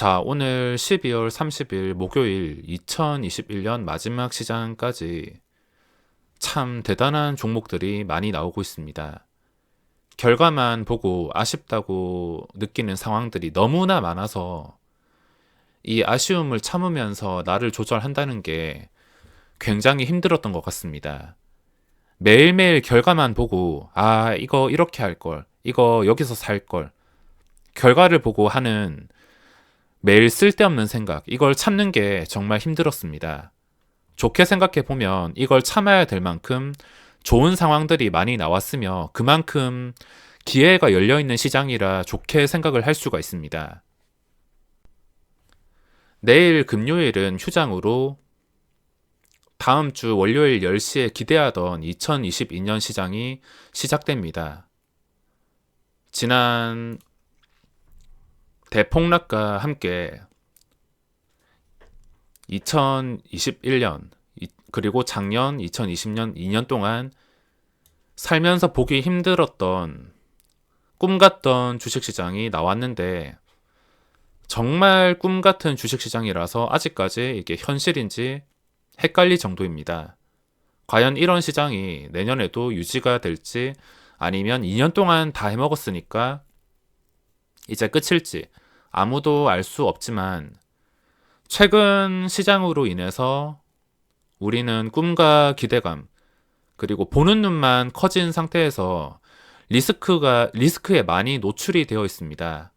자, 오늘 12월 30일 목요일 2021년 마지막 시장까지 참 대단한 종목들이 많이 나오고 있습니다. 결과만 보고 아쉽다고 느끼는 상황들이 너무나 많아서 이 아쉬움을 참으면서 나를 조절한다는 게 굉장히 힘들었던 것 같습니다. 매일매일 결과만 보고 이거 이렇게 할 걸, 이거 여기서 살 걸, 결과를 보고 하는 매일 쓸데없는 생각, 이걸 참는 게 정말 힘들었습니다. 좋게 생각해 보면 이걸 참아야 될 만큼 좋은 상황들이 많이 나왔으며 그만큼 기회가 열려있는 시장이라 좋게 생각을 할 수가 있습니다. 내일 금요일은 휴장으로 다음 주 월요일 10시에 기대하던 2022년 시장이 시작됩니다. 지난 대폭락과 함께 2021년 그리고 작년 2020년 2년 동안 살면서 보기 힘들었던 꿈같던 주식시장이 나왔는데 정말 꿈같은 주식시장이라서 아직까지 이게 현실인지 헷갈릴 정도입니다. 과연 이런 시장이 내년에도 유지가 될지 아니면 2년 동안 다 해먹었으니까 이제 끝일지 아무도 알 수 없지만 최근 시장으로 인해서 우리는 꿈과 기대감 그리고 보는 눈만 커진 상태에서 리스크에 많이 노출이 되어 있습니다.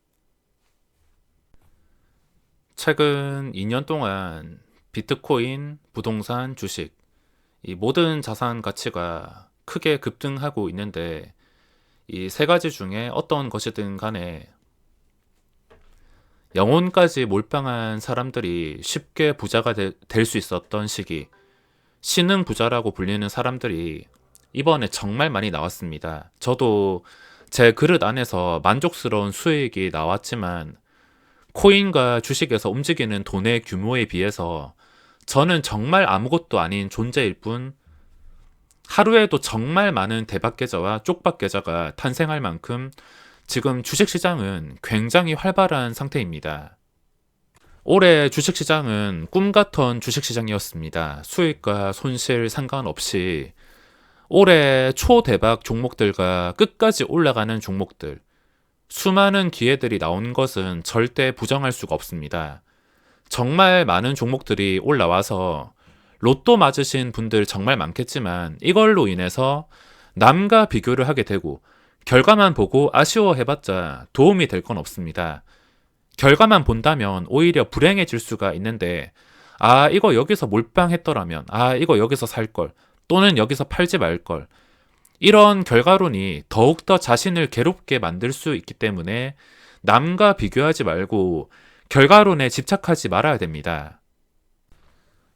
최근 2년 동안 비트코인, 부동산, 주식 이 모든 자산 가치가 크게 급등하고 있는데 이 세 가지 중에 어떤 것이든 간에 영혼까지 몰빵한 사람들이 쉽게 부자가 될 수 있었던 시기, 신흥 부자라고 불리는 사람들이 이번에 정말 많이 나왔습니다. 저도 제 그릇 안에서 만족스러운 수익이 나왔지만 코인과 주식에서 움직이는 돈의 규모에 비해서 저는 정말 아무것도 아닌 존재일 뿐 하루에도 정말 많은 대박 계좌와 쪽박 계좌가 탄생할 만큼 지금 주식시장은 굉장히 활발한 상태입니다. 올해 주식시장은 꿈같던 주식시장이었습니다. 수익과 손실 상관없이 올해 초대박 종목들과 끝까지 올라가는 종목들, 수많은 기회들이 나온 것은 절대 부정할 수가 없습니다. 정말 많은 종목들이 올라와서 로또 맞으신 분들 정말 많겠지만 이걸로 인해서 남과 비교를 하게 되고 결과만 보고 아쉬워해봤자 도움이 될 건 없습니다. 결과만 본다면 오히려 불행해질 수가 있는데 이거 여기서 몰빵했더라면 이거 여기서 살걸 또는 여기서 팔지 말걸 이런 결과론이 더욱더 자신을 괴롭게 만들 수 있기 때문에 남과 비교하지 말고 결과론에 집착하지 말아야 됩니다.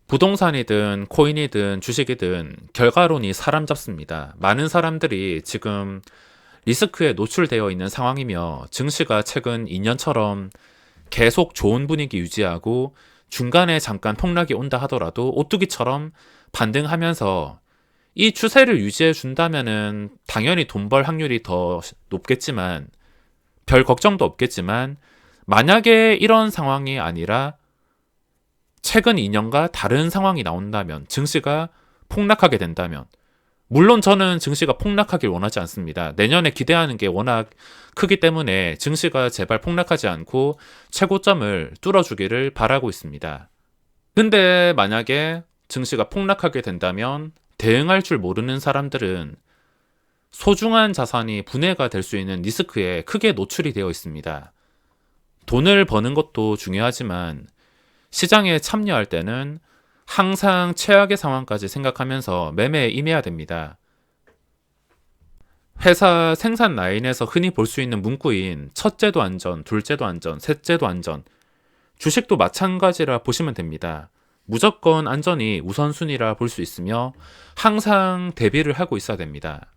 부동산이든 코인이든 주식이든 결과론이 사람 잡습니다. 많은 사람들이 지금 리스크에 노출되어 있는 상황이며 증시가 최근 2년처럼 계속 좋은 분위기 유지하고 중간에 잠깐 폭락이 온다 하더라도 오뚜기처럼 반등하면서 이 추세를 유지해 준다면은 당연히 돈 벌 확률이 더 높겠지만 별 걱정도 없겠지만 만약에 이런 상황이 아니라 최근 2년과 다른 상황이 나온다면 증시가 폭락하게 된다면 물론 저는 증시가 폭락하길 원하지 않습니다. 내년에 기대하는 게 워낙 크기 때문에 증시가 제발 폭락하지 않고 최고점을 뚫어주기를 바라고 있습니다. 근데 만약에 증시가 폭락하게 된다면 대응할 줄 모르는 사람들은 소중한 자산이 분해가 될 수 있는 리스크에 크게 노출이 되어 있습니다. 돈을 버는 것도 중요하지만 시장에 참여할 때는 항상 최악의 상황까지 생각하면서 매매에 임해야 됩니다. 회사 생산 라인에서 흔히 볼 수 있는 문구인 첫째도 안전, 둘째도 안전, 셋째도 안전, 주식도 마찬가지라 보시면 됩니다. 무조건 안전이 우선순위라 볼 수 있으며 항상 대비를 하고 있어야 됩니다.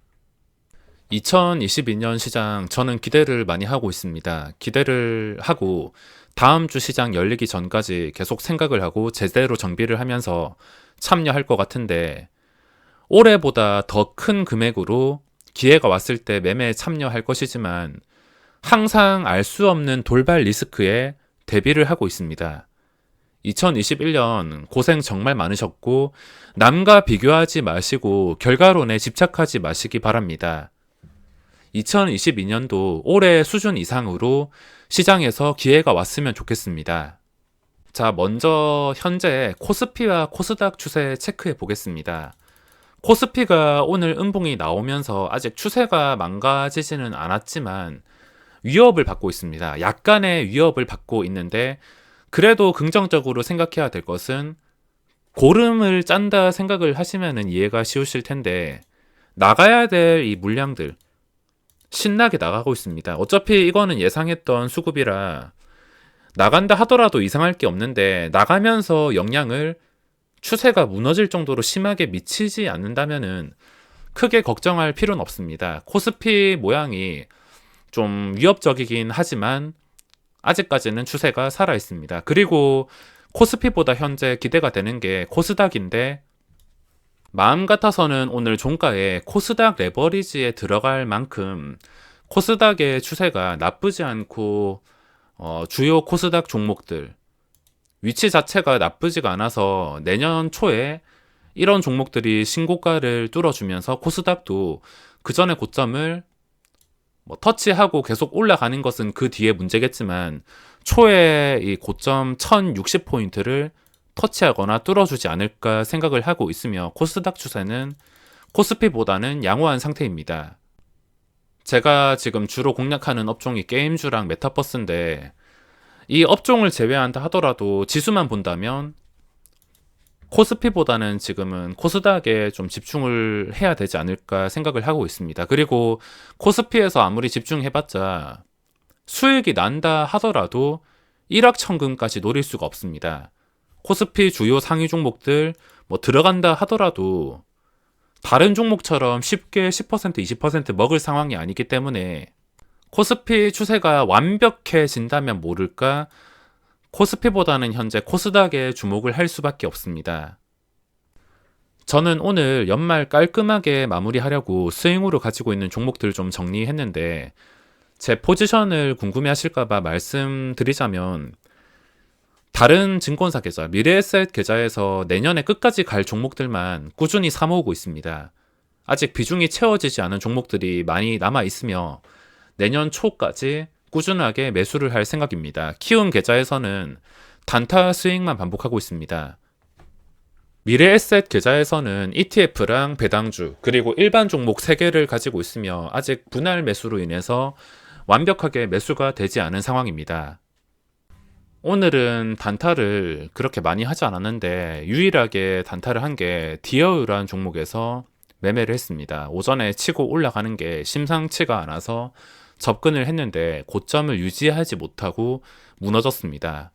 2022년 시장 저는 기대를 많이 하고 있습니다. 기대를 하고 다음 주 시장 열리기 전까지 계속 생각을 하고 제대로 정비를 하면서 참여할 것 같은데 올해보다 더 큰 금액으로 기회가 왔을 때 매매에 참여할 것이지만 항상 알 수 없는 돌발 리스크에 대비를 하고 있습니다. 2021년 고생 정말 많으셨고 남과 비교하지 마시고 결과론에 집착하지 마시기 바랍니다. 2022년도 올해 수준 이상으로 시장에서 기회가 왔으면 좋겠습니다. 자, 먼저 현재 코스피와 코스닥 추세 체크해 보겠습니다. 코스피가 오늘 음봉이 나오면서 아직 추세가 망가지지는 않았지만 위협을 받고 있습니다. 약간의 위협을 받고 있는데 그래도 긍정적으로 생각해야 될 것은 고름을 짠다 생각을 하시면 이해가 쉬우실 텐데 나가야 될 이 물량들 신나게 나가고 있습니다. 어차피 이거는 예상했던 수급이라 나간다 하더라도 이상할 게 없는데 나가면서 영향을 추세가 무너질 정도로 심하게 미치지 않는다면은 크게 걱정할 필요는 없습니다. 코스피 모양이 좀 위협적이긴 하지만 아직까지는 추세가 살아 있습니다. 그리고 코스피보다 현재 기대가 되는 게 코스닥인데 마음 같아서는 오늘 종가에 코스닥 레버리지에 들어갈 만큼 코스닥의 추세가 나쁘지 않고 주요 코스닥 종목들 위치 자체가 나쁘지가 않아서 내년 초에 이런 종목들이 신고가를 뚫어주면서 코스닥도 그 전에 고점을 터치하고 계속 올라가는 것은 그 뒤에 문제겠지만 초에 이 고점 1060포인트를 터치하거나 뚫어주지 않을까 생각을 하고 있으며 코스닥 추세는 코스피보다는 양호한 상태입니다. 제가 지금 주로 공략하는 업종이 게임주랑 메타버스인데 이 업종을 제외한다 하더라도 지수만 본다면 코스피보다는 지금은 코스닥에 좀 집중을 해야 되지 않을까 생각을 하고 있습니다. 그리고 코스피에서 아무리 집중해봤자 수익이 난다 하더라도 일확천금까지 노릴 수가 없습니다. 코스피 주요 상위 종목들 들어간다 하더라도 다른 종목처럼 쉽게 10% 20% 먹을 상황이 아니기 때문에 코스피 추세가 완벽해진다면 모를까 코스피보다는 현재 코스닥에 주목을 할 수밖에 없습니다. 저는 오늘 연말 깔끔하게 마무리하려고 스윙으로 가지고 있는 종목들 좀 정리했는데 제 포지션을 궁금해 하실까봐 말씀드리자면 다른 증권사 계좌, 미래에셋 계좌에서 내년에 끝까지 갈 종목들만 꾸준히 사모으고 있습니다. 아직 비중이 채워지지 않은 종목들이 많이 남아 있으며 내년 초까지 꾸준하게 매수를 할 생각입니다. 키움 계좌에서는 단타 스윙만 반복하고 있습니다. 미래에셋 계좌에서는 ETF랑 배당주 그리고 일반 종목 3개를 가지고 있으며 아직 분할 매수로 인해서 완벽하게 매수가 되지 않은 상황입니다. 오늘은 단타를 그렇게 많이 하지 않았는데 유일하게 단타를 한 게 디어유라는 종목에서 매매를 했습니다. 오전에 치고 올라가는 게 심상치가 않아서 접근을 했는데 고점을 유지하지 못하고 무너졌습니다.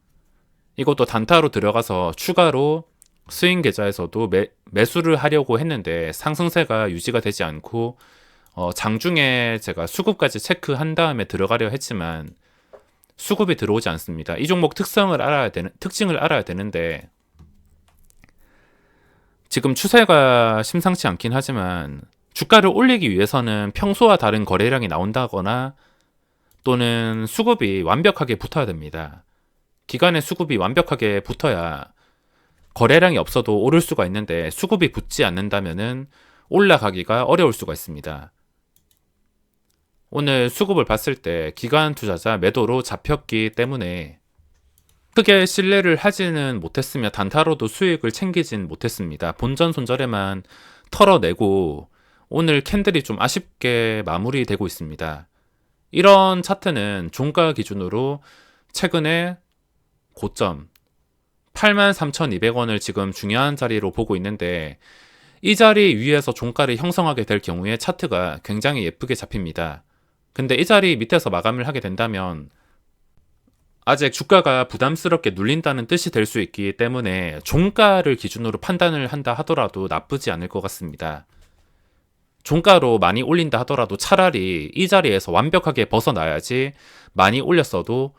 이것도 단타로 들어가서 추가로 스윙 계좌에서도 매수를 하려고 했는데 상승세가 유지가 되지 않고 장중에 제가 수급까지 체크한 다음에 들어가려 했지만 수급이 들어오지 않습니다. 이 종목 특징을 알아야 되는데 지금 추세가 심상치 않긴 하지만 주가를 올리기 위해서는 평소와 다른 거래량이 나온다거나 또는 수급이 완벽하게 붙어야 됩니다. 기간의 수급이 완벽하게 붙어야 거래량이 없어도 오를 수가 있는데 수급이 붙지 않는다면은 올라가기가 어려울 수가 있습니다. 오늘 수급을 봤을 때 기관 투자자 매도로 잡혔기 때문에 크게 신뢰를 하지는 못했으며 단타로도 수익을 챙기진 못했습니다. 본전 손절에만 털어내고 오늘 캔들이 좀 아쉽게 마무리되고 있습니다. 이런 차트는 종가 기준으로 최근에 고점 83,200원을 지금 중요한 자리로 보고 있는데 이 자리 위에서 종가를 형성하게 될 경우에 차트가 굉장히 예쁘게 잡힙니다. 근데 이 자리 밑에서 마감을 하게 된다면 아직 주가가 부담스럽게 눌린다는 뜻이 될 수 있기 때문에 종가를 기준으로 판단을 한다 하더라도 나쁘지 않을 것 같습니다. 종가로 많이 올린다 하더라도 차라리 이 자리에서 완벽하게 벗어나야지 많이 올렸어도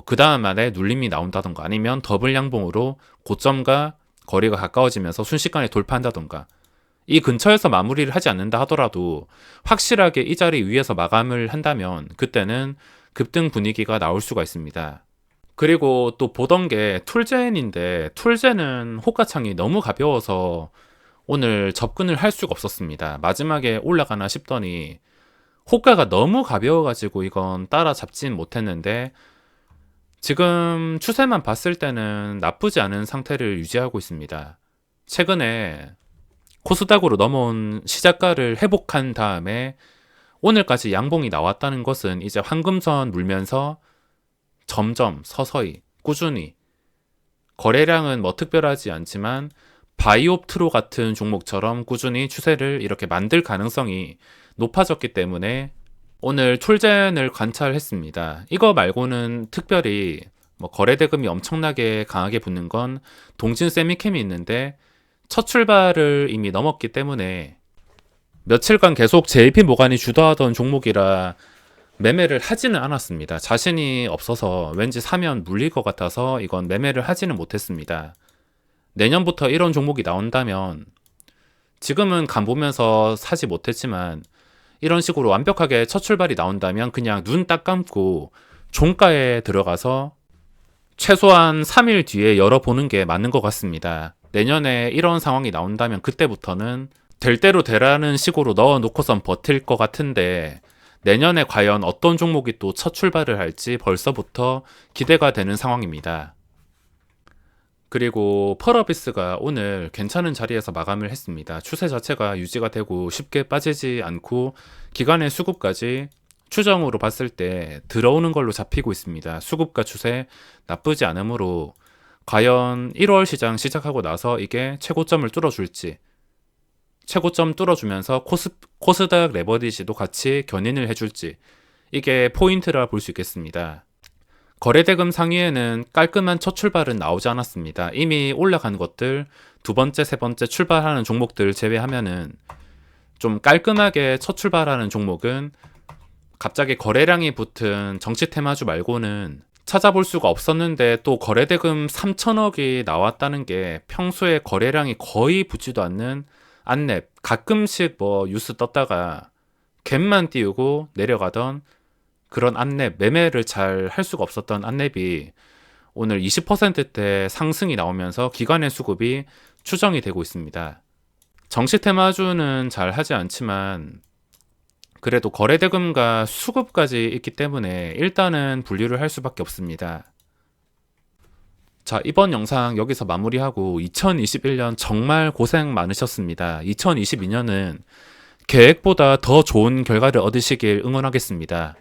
그 다음 날에 눌림이 나온다던가 아니면 더블 양봉으로 고점과 거리가 가까워지면서 순식간에 돌파한다던가 이 근처에서 마무리를 하지 않는다 하더라도 확실하게 이 자리 위에서 마감을 한다면 그때는 급등 분위기가 나올 수가 있습니다. 그리고 또 보던 게 툴젠인데 툴젠은 호가창이 너무 가벼워서 오늘 접근을 할 수가 없었습니다. 마지막에 올라가나 싶더니 호가가 너무 가벼워가지고 이건 따라잡진 못했는데 지금 추세만 봤을 때는 나쁘지 않은 상태를 유지하고 있습니다. 최근에 코스닥으로 넘어온 시작가를 회복한 다음에 오늘까지 양봉이 나왔다는 것은 이제 황금선 물면서 점점 서서히 꾸준히 거래량은 뭐 특별하지 않지만 바이옵트로 같은 종목처럼 꾸준히 추세를 이렇게 만들 가능성이 높아졌기 때문에 오늘 툴젠을 관찰했습니다. 이거 말고는 특별히 뭐 거래대금이 엄청나게 강하게 붙는 건 동진 세미캠이 있는데 첫 출발을 이미 넘었기 때문에 며칠간 계속 JP 모간이 주도하던 종목이라 매매를 하지는 않았습니다. 자신이 없어서 왠지 사면 물릴 것 같아서 이건 매매를 하지는 못했습니다. 내년부터 이런 종목이 나온다면 지금은 간 보면서 사지 못했지만 이런 식으로 완벽하게 첫 출발이 나온다면 그냥 눈 딱 감고 종가에 들어가서 최소한 3일 뒤에 열어보는 게 맞는 것 같습니다. 내년에 이런 상황이 나온다면 그때부터는 될 대로 되라는 식으로 넣어놓고선 버틸 것 같은데 내년에 과연 어떤 종목이 또 첫 출발을 할지 벌써부터 기대가 되는 상황입니다. 그리고 펄어비스가 오늘 괜찮은 자리에서 마감을 했습니다. 추세 자체가 유지가 되고 쉽게 빠지지 않고 기간의 수급까지 추정으로 봤을 때 들어오는 걸로 잡히고 있습니다. 수급과 추세 나쁘지 않으므로 과연 1월 시장 시작하고 나서 이게 최고점을 뚫어줄지 최고점 뚫어주면서 코스닥 레버리지도 같이 견인을 해줄지 이게 포인트라 볼 수 있겠습니다. 거래대금 상위에는 깔끔한 첫 출발은 나오지 않았습니다. 이미 올라간 것들 두 번째, 세 번째 출발하는 종목들 제외하면은 좀 깔끔하게 첫 출발하는 종목은 갑자기 거래량이 붙은 정치 테마주 말고는 찾아볼 수가 없었는데 또 거래대금 3천억이 나왔다는 게 평소에 거래량이 거의 붙지도 않는 안랩, 가끔씩 뭐 뉴스 떴다가 갭만 띄우고 내려가던 그런 안랩, 매매를 잘 할 수가 없었던 안랩이 오늘 20%대 상승이 나오면서 기관의 수급이 추정이 되고 있습니다. 정시 테마주는 잘 하지 않지만 그래도 거래대금과 수급까지 있기 때문에 일단은 분류를 할 수밖에 없습니다. 자, 이번 영상 여기서 마무리하고 2021년 정말 고생 많으셨습니다. 2022년은 계획보다 더 좋은 결과를 얻으시길 응원하겠습니다.